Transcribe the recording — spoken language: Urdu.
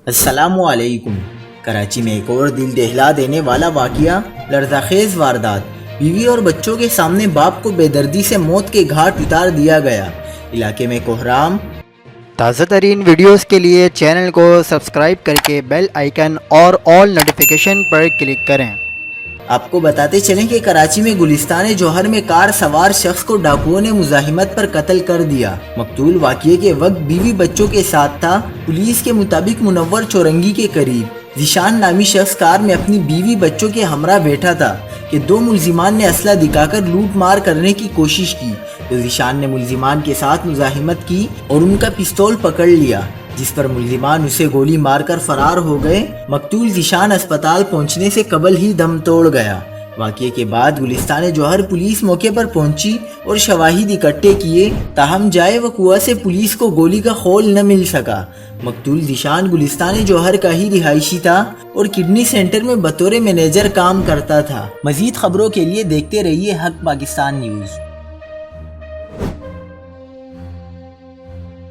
السلام علیکم۔ کراچی میں ایک اور دل دہلا دینے والا واقعہ، لرزہ خیز واردات، بیوی اور بچوں کے سامنے باپ کو بے دردی سے موت کے گھاٹ اتار دیا گیا، علاقے میں کوہرام۔ تازہ ترین ویڈیوز کے لیے چینل کو سبسکرائب کر کے بیل آئیکن اور آل نوٹیفیکیشن پر کلک کریں۔ آپ کو بتاتے چلیں کہ کراچی میں گلستان جوہر میں کار سوار شخص کو ڈاکوؤں نے مزاحمت پر قتل کر دیا۔ مقتول واقعے کے وقت بیوی بچوں کے ساتھ تھا۔ پولیس کے مطابق منور چورنگی کے قریب ذیشان نامی شخص کار میں اپنی بیوی بچوں کے ہمراہ بیٹھا تھا کہ دو ملزمان نے اسلحہ دکھا کر لوٹ مار کرنے کی کوشش کی، تو ذیشان نے ملزمان کے ساتھ مزاحمت کی اور ان کا پستول پکڑ لیا، جس پر ملزمان اسے گولی مار کر فرار ہو گئے۔ مقتول ذیشان اسپتال پہنچنے سے قبل ہی دم توڑ گیا۔ واقعے کے بعد گلستان جوہر پولیس موقع پر پہنچی اور شواہد اکٹھے کیے، تاہم جائے وقوع سے پولیس کو گولی کا خول نہ مل سکا۔ مقتول ذیشان گلستان جوہر کا ہی رہائشی تھا اور کڈنی سینٹر میں بطور مینیجر کام کرتا تھا۔ مزید خبروں کے لیے دیکھتے رہیے حق پاکستان نیوز۔